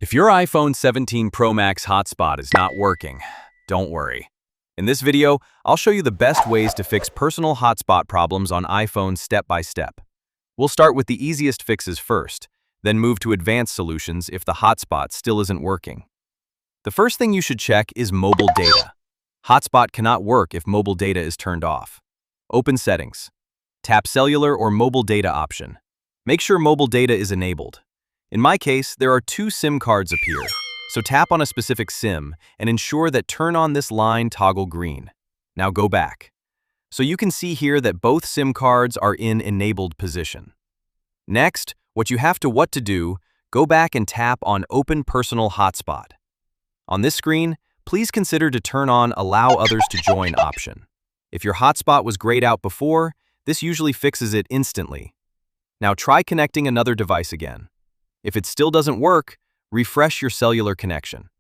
If your iPhone 17 Pro Max hotspot is not working, don't worry. In this video, I'll show you the best ways to fix personal hotspot problems on iPhone step by step. We'll start with the easiest fixes first, then move to advanced solutions if the hotspot still isn't working. The first thing you should check is mobile data. Hotspot cannot work if mobile data is turned off. Open Settings. Tap Cellular or Mobile Data option. Make sure mobile data is enabled. In my case, there are 2 SIM cards appear, so tap on a specific SIM and ensure that Turn on this line toggle green. Now go back. So you can see here that both SIM cards are in enabled position. Next, what to do, go back and tap on Open Personal Hotspot. On this screen, please consider to turn on Allow Others to Join option. If your hotspot was grayed out before, this usually fixes it instantly. Now try connecting another device again. If it still doesn't work, refresh your cellular connection.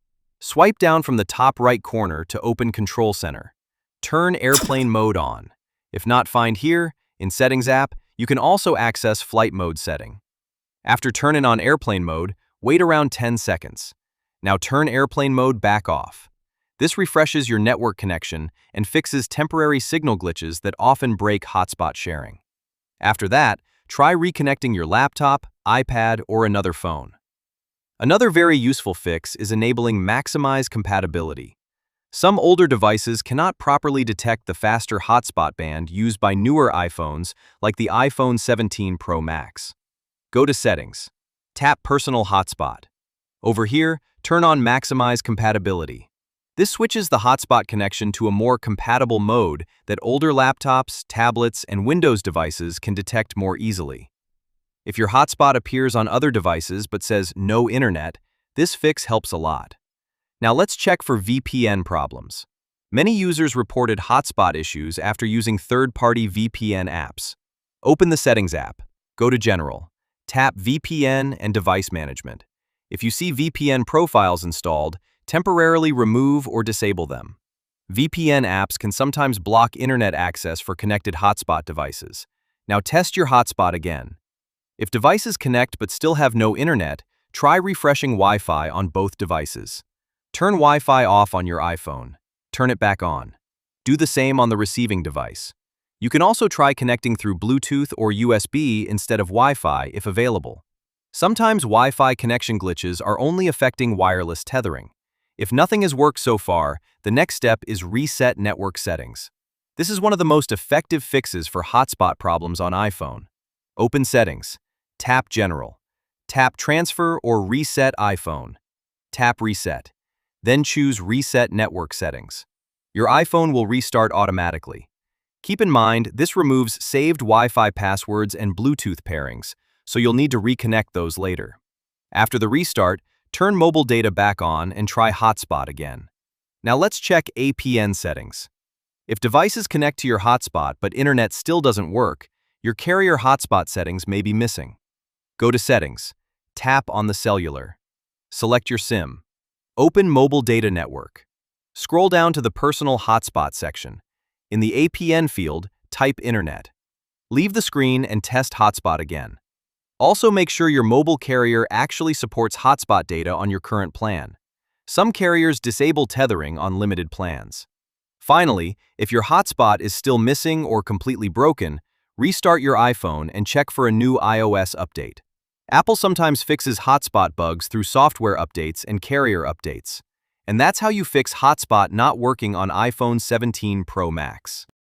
Swipe down from the top right corner to open Control Center. Turn airplane mode on. If not found here, in Settings app, you can also access flight mode setting. After turning on airplane mode, wait around 10 seconds. Now turn airplane mode back off. This refreshes your network connection and fixes temporary signal glitches that often break hotspot sharing. After that, try reconnecting your laptop, iPad, or another phone. Another very useful fix is enabling Maximize Compatibility. Some older devices cannot properly detect the faster hotspot band used by newer iPhones like the iPhone 17 Pro Max. Go to Settings. Tap Personal Hotspot. Over here, turn on Maximize Compatibility. This switches the hotspot connection to a more compatible mode that older laptops, tablets, and Windows devices can detect more easily. If your hotspot appears on other devices but says no internet, this fix helps a lot. Now let's check for VPN problems. Many users reported hotspot issues after using third-party VPN apps. Open the Settings app, go to General, tap VPN and Device Management. If you see VPN profiles installed, temporarily remove or disable them. VPN apps can sometimes block internet access for connected hotspot devices. Now test your hotspot again. If devices connect but still have no internet, try refreshing Wi-Fi on both devices. Turn Wi-Fi off on your iPhone. Turn it back on. Do the same on the receiving device. You can also try connecting through Bluetooth or USB instead of Wi-Fi if available. Sometimes Wi-Fi connection glitches are only affecting wireless tethering. If nothing has worked so far, the next step is Reset Network Settings. This is one of the most effective fixes for hotspot problems on iPhone. Open Settings. Tap General. Tap Transfer or Reset iPhone. Tap Reset. Then choose Reset Network Settings. Your iPhone will restart automatically. Keep in mind, this removes saved Wi-Fi passwords and Bluetooth pairings, so you'll need to reconnect those later. After the restart, turn mobile data back on and try hotspot again. Now let's check APN settings. If devices connect to your hotspot but internet still doesn't work, your carrier hotspot settings may be missing. Go to Settings. Tap on the cellular. Select your SIM. Open Mobile Data Network. Scroll down to the Personal Hotspot section. In the APN field, type Internet. Leave the screen and test hotspot again. Also make sure your mobile carrier actually supports hotspot data on your current plan. Some carriers disable tethering on limited plans. Finally, if your hotspot is still missing or completely broken, restart your iPhone and check for a new iOS update. Apple sometimes fixes hotspot bugs through software updates and carrier updates. And that's how you fix hotspot not working on iPhone 17 Pro Max.